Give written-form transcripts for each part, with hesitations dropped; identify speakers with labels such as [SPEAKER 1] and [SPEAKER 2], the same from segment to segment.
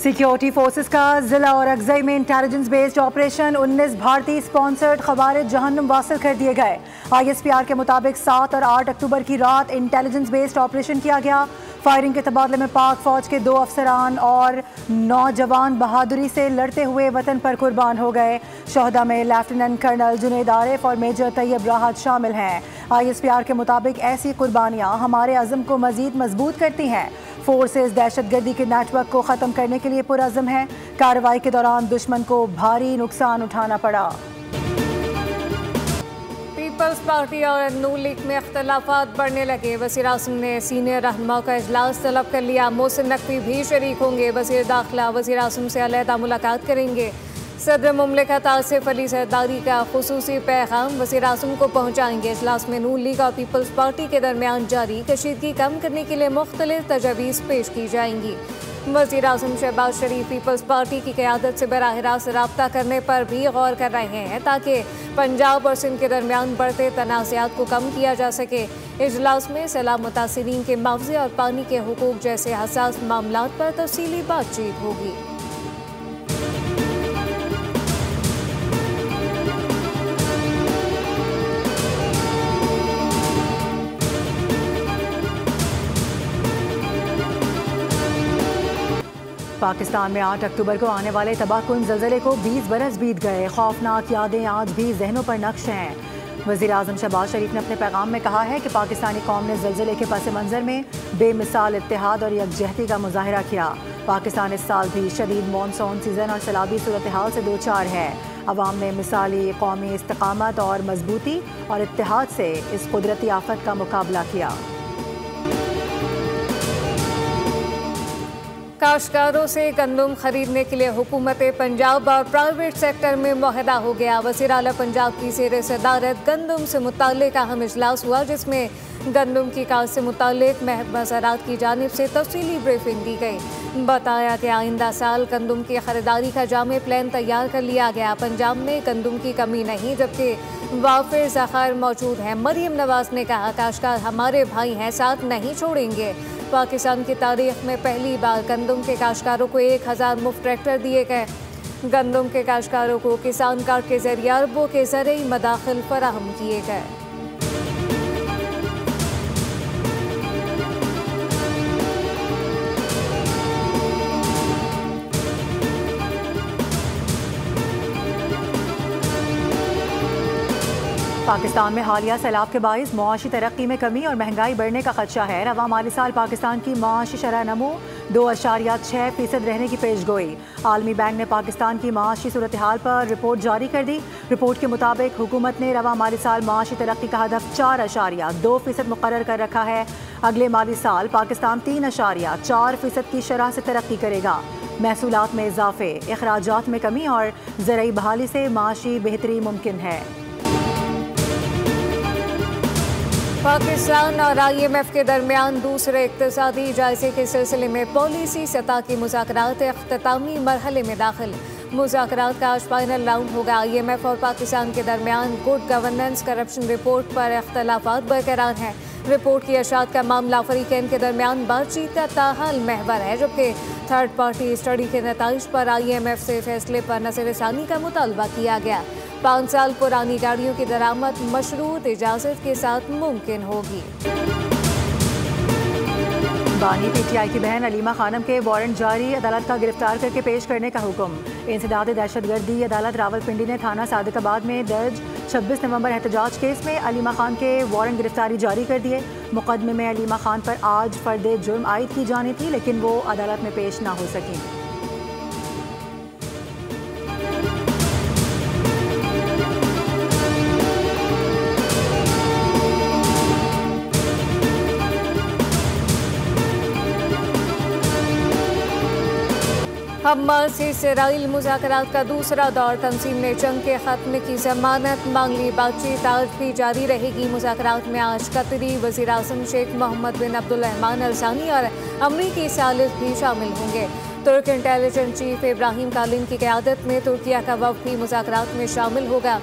[SPEAKER 1] Security forces का जिला और अगजई में इंटेलिजेंस बेस्ड ऑपरेशन 19 भारतीय स्पॉन्सर्ड खवारिज जहन्नुम वासिल कर दिए गए। ISPR के मुताबिक 7 और 8 अक्टूबर की रात इंटेलिजेंस बेस्ड ऑपरेशन किया गया। फायरिंग के तबादले में पाक फौज के 2 अफसरान और 9 जवान बहादुरी से लड़ते हुए वतन पर कुर्बान हो गए। शहदा में लेफ्टिनेंट कर्नल जुनेद आरिफ और मेजर तैयब राहत शामिल हैं। ISPR के मुताबिक ऐसी कुर्बानियां हमारे अज़म को मजीद मजबूत करती हैं। फोर्सेस दहशतगर्दी के नेटवर्क को ख़त्म करने के लिए पुरअज़म है। कार्रवाई के दौरान दुश्मन को भारी नुकसान उठाना पड़ा।
[SPEAKER 2] पीपल्स पार्टी और नून लीग में अख्तलाफात बढ़ने लगे। वज़ीर आज़म ने सीनियर रहनुमाओं का इजलास तलब कर लिया। मोहसिन नकवी भी शरीक होंगे। वज़ीर दाखिला वज़ीर आज़म से अलहदा मुलाकात करेंगे। सदर मुमलिकत आसिफ अली ज़रदारी का खुसूसी पैगाम वज़ीर आज़म को पहुँचाएंगे। इजलास में नून लीग और पीपल्स पार्टी के दरमियान जारी कशीदगी कम करने के लिए मुख्तलिफ तजावीज़ पेश की जाएंगी। वज़ीर आज़म शहबाज शरीफ पीपल्स पार्टी की क़यादत से बराह रास्त रब्ता करने पर भी गौर कर रहे हैं ताकि पंजाब और सिंध के दरमियान बढ़ते तनाज़ात को कम किया जा सके। इजलास में सैलाब मुतासिरीन के मुआवजे और पानी के हुकूक जैसे हसास मामलात पर तफसीली बातचीत होगी।
[SPEAKER 1] पाकिस्तान में 8 अक्टूबर को आने वाले तबाहकुन ज़लज़ले को 20 बरस बीत गए। खौफनाक यादें आज भी जहनों पर नक्श हैं। वज़ीर आज़म शहबाज शरीफ ने अपने पैगाम में कहा है कि पाकिस्तानी कौम ने ज़लज़ले के पस मंज़र में बेमिसाल इत्तेहाद और यकजहती का मुजाहरा किया। पाकिस्तान इस साल भी शदीद मानसून सीज़न और सैलाबी सूरत हाल से दो चार है। अवाम ने मिसाली कौमी इस्तकामत और मजबूती और इत्तेहाद से इस कुदरती आफत का मुकाबला किया।
[SPEAKER 2] काश्तकारों से गंदम खरीदने के लिए हुकूमत पंजाब और प्राइवेट सेक्टर में मुआहदा हो गया। वज़ीर आला पंजाब की ज़ेर सदारत गंदम से मुताल्लिक़ अहम इजलास हुआ जिसमें गंदम की काश्त से मुताल्लिक़ महकमा ज़राअत की जानिब से तफसीली ब्रीफिंग दी गई। बताया कि आइंदा साल गंदम की ख़रीदारी का जामे प्लान तैयार कर लिया गया। पंजाब में गंदम की कमी नहीं जबकि वाफिर ज़खायर मौजूद हैं। मरीम नवाज़ ने कहा काश्तकार हमारे भाई हैं, साथ नहीं छोड़ेंगे। पाकिस्तान की तारीख में पहली बार गंदम के काश्तकारों को 1000 मुफ्त ट्रैक्टर दिए गए। गंदम के काश्तकारों को किसान कार्ड के जरिए अरबों के ज़रिए मदाखिल फराहम किए गए।
[SPEAKER 1] पाकिस्तान में हालिया सैलाब के बाइस मुआशी तरक्की में कमी और महंगाई बढ़ने का खदशा है। रवा माली साल पाकिस्तान की मुआशी शरह नमो 2.6% रहने की पेशगोई। आलमी बैंक ने पाकिस्तान की मुआशी सूरत हाल पर रिपोर्ट जारी कर दी। रिपोर्ट के मुताबिक हुकूमत ने रवा माली साल मुआशी तरक्की का हदफ 4.2% मुकर्रर कर रखा है। अगले माली साल पाकिस्तान 3.4% की शरह से तरक्की करेगा। महसूलात में इजाफे, अखराजात में कमी और ज़राई बहाली से माशी बेहतरी मुमकिन है।
[SPEAKER 2] पाकिस्तान और IMF के दरमियान दूसरे इक़्तिसादी जायजे के सिलसिले में पॉलिसी सतह की मुज़ाकरात इख्तितामी मरहले में दाखिल। मुज़ाकरात का आज फाइनल राउंड होगा। IMF और पाकिस्तान के दरमियान गुड गवर्नेंस करप्शन रिपोर्ट पर इख्तलाफात बरकरार हैं। रिपोर्ट की अशात का मामला फरीकैन के दरमियान बातचीत का ताहाल महवर है जबकि थर्ड पार्टी स्टडी के नताइज पर IMF से फैसले पर नज़रसानी का मुतालबा किया गया। 5 साल पुरानी गाड़ियों की दरामद मशरूत इजाज़त के साथ मुमकिन होगी।
[SPEAKER 1] बानी PTI की बहन अलीमा खानम के वारंट जारी, अदालत का गिरफ्तार करके पेश करने का हुक्म। इंसदाद दहशतगर्दी अदालत रावलपिंडी ने थाना सादिकाबाद में दर्ज 26 नवंबर एहतजाज केस में अलीमा खान के वारंट गिरफ्तारी जारी कर दिए। मुकदमे में अलीमा खान पर आज फर्द जुर्म आयद की जानी थी लेकिन वो अदालत में पेश ना हो सकी।
[SPEAKER 2] हमास से इसराइल मुज़ाकरात का दूसरा दौर, तंजीम ने जंग के ख़त्मे की ज़मानत मांग ली। बातचीत आज भी जारी रहेगी। मुज़ाकरात में आज कतरी वज़ीर आज़म शेख मोहम्मद बिन अब्दुलरहमान अल सानी और अमरीकी सालिस भी शामिल होंगे। तुर्क इंटेलिजेंस चीफ इब्राहिम कालिन की क़यादत में तुर्किया का वफ़द भी मुज़ाकरात में शामिल होगा।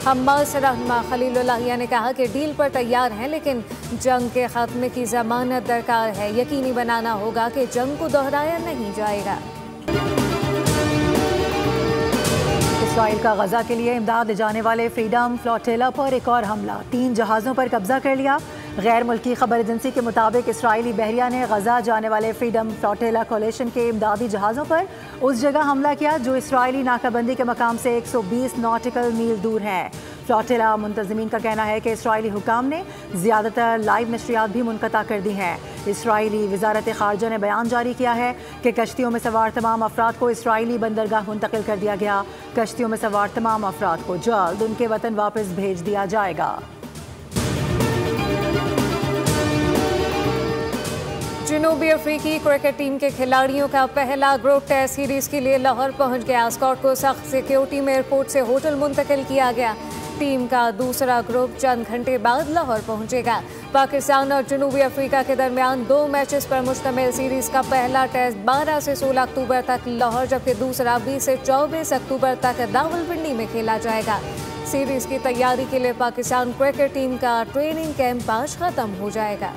[SPEAKER 2] हमास रहनुमा खलीलुल्लाहिया ने कहा कि डील पर तैयार हैं लेकिन जंग के ख़त्मे की ज़मानत दरकार है। यकीनी बनाना होगा कि जंग को दोहराया नहीं जाएगा।
[SPEAKER 1] इसराइल का गजा के लिए इमदाद ले जाने वाले फ्रीडम फ्लोटिला पर एक और हमला, 3 जहाज़ों पर कब्जा कर लिया। गैर मुल्की खबर एजेंसी के मुताबिक इसराइली बहरिया ने गजा जाने वाले फ्रीडम फ्लोटिला कोलिशन के इमदादी जहाज़ों पर उस जगह हमला किया जो इसराइली नाकाबंदी के मकाम से 120 नॉटिकल मील दूर है। फ्लोटिला मुंतज़मीन का कहना है कि इसराइली हुकाम ने ज़्यादातर लाइव नशरियात भी मुनक़ता कर दी हैं। इसराइली वज़ारत ख़ारजा ने बयान जारी किया है कि कश्तियों में सवार तमाम अफराद को इसराइली बंदरगाह मुंतकिल कर दिया गया। कश्तियों में सवार तमाम अफराद को जल्द उनके वतन वापस भेज दिया जाएगा।
[SPEAKER 2] जनूबी अफ्रीकी क्रिकेट टीम के खिलाड़ियों का पहला ग्रुप टेस्ट सीरीज के लिए लाहौर पहुंच गया। स्कॉट को सख्त सिक्योरिटी में एयरपोर्ट से होटल मुंतकिल किया गया। टीम का दूसरा ग्रुप चंद घंटे बाद लाहौर पहुंचेगा। पाकिस्तान और जनूबी अफ्रीका के दरमियान 2 मैचेस पर मुश्तमिल सीरीज का पहला टेस्ट 12 से 16 अक्टूबर तक लाहौर, जबकि दूसरा 20 से 24 अक्टूबर तक रावलपिंडी में खेला जाएगा। सीरीज की तैयारी के लिए पाकिस्तान क्रिकेट टीम का ट्रेनिंग कैंप आज खत्म हो जाएगा।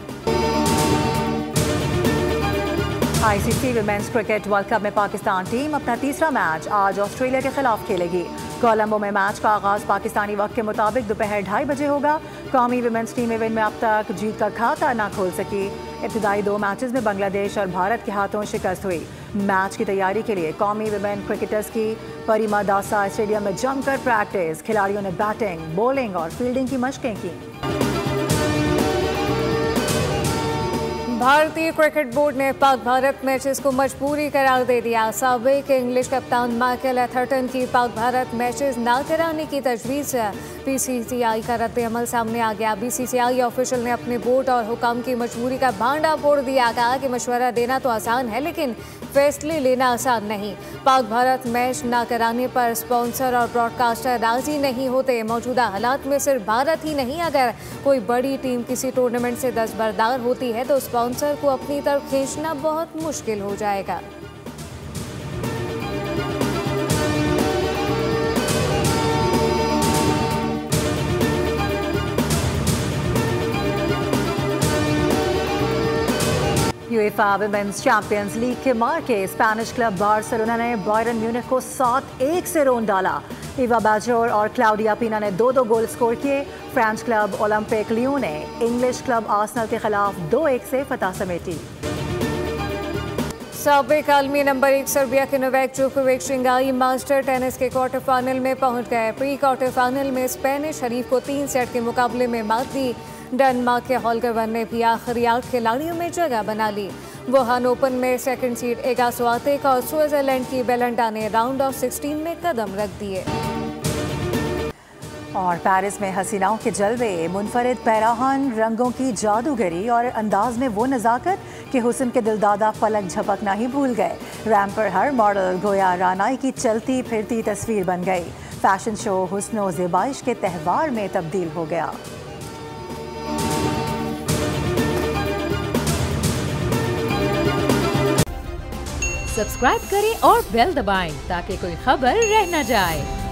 [SPEAKER 1] ICC women's cricket world cup में पाकिस्तान टीम अपना तीसरा मैच आज ऑस्ट्रेलिया के खिलाफ खेलेगी। कोलंबो में मैच का आगाज पाकिस्तानी वक्त के मुताबिक दोपहर 2:30 बजे होगा। कौमी विमेंस टीम इवेंट में अब तक जीत का खाता न खोल सकी। इब्तिदाई 2 मैचेस में बांग्लादेश और भारत के हाथों शिकस्त हुई। मैच की तैयारी के लिए कौमी विमेन क्रिकेटर्स की परिमादासा स्टेडियम में जमकर प्रैक्टिस। खिलाड़ियों ने बैटिंग, बॉलिंग और फील्डिंग की मशकें की।
[SPEAKER 2] भारतीय क्रिकेट बोर्ड ने पाक भारत मैचेस को मजबूरी करार दे दिया। साबिक इंग्लिश कप्तान माइकल एथरटन की पाक भारत मैचेस न कराने की तजवीज़ से बीसीसीआई का रद्द-ए-अमल सामने आ गया। बीसीसीआई ऑफिशियल ने अपने बोर्ड और हुकाम की मजबूरी का भांडा फोड़ दिया। कहा कि मशवरा देना तो आसान है लेकिन फैसले लेना आसान नहीं। पाक भारत मैच न कराने पर स्पॉन्सर और ब्रॉडकास्टर राजी नहीं होते। मौजूदा हालात में सिर्फ भारत ही नहीं, अगर कोई बड़ी टीम किसी टूर्नामेंट से दस्तबरदार होती है तो स्पॉन्सर को अपनी तरफ खींचना बहुत मुश्किल हो जाएगा।
[SPEAKER 1] यूएफा विमेंस चैंपियंस लीग के मार्के स्पेनिश क्लब बार्सिलोना ने बायरन म्यूनिख को 7-1 से रोन डाला। इवा बाजोर और क्लाउडिया पीना ने 2-2 गोल स्कोर किए। फ्रेंच क्लब ओलंपिक लियोन ने इंग्लिश क्लब आर्सेनल के खिलाफ 2-1 से फतह समेटी।
[SPEAKER 2] साबिक आलमी नंबर 1 सर्बिया के नोवाक जोकोविच शंघाई मास्टर टेनिस के क्वार्टर फाइनल में पहुंच गए। प्री क्वार्टर फाइनल में स्पेनिश हरीफ को 3 सेट के मुकाबले में मात दी। डेनमार्क के हॉलगर वन ने भी आखिरी 8 खिलाड़ियों में जगह बना ली। वुहान ओपन में सेकंड सीड एगा स्वातेक और स्विट्जरलैंड की बेलेंडा ने राउंड ऑफ 16 में कदम रख दिए।
[SPEAKER 1] और पेरिस में हसीनाओं के जलवे, मुनफरिद पैराहन, रंगों की जादूगरी और अंदाज में वो नज़ाकत कि हुस्न के दिलदादा पलक झपकना ही भूल गए। रैंप पर हर मॉडल गोया रानाई की चलती फिरती तस्वीर बन गई। फैशन शो हुस्न और ज़ेबाइश के त्यौहार में तब्दील हो गया।
[SPEAKER 3] सब्सक्राइब करें और बेल दबाएं ताकि कोई खबर रह न जाए।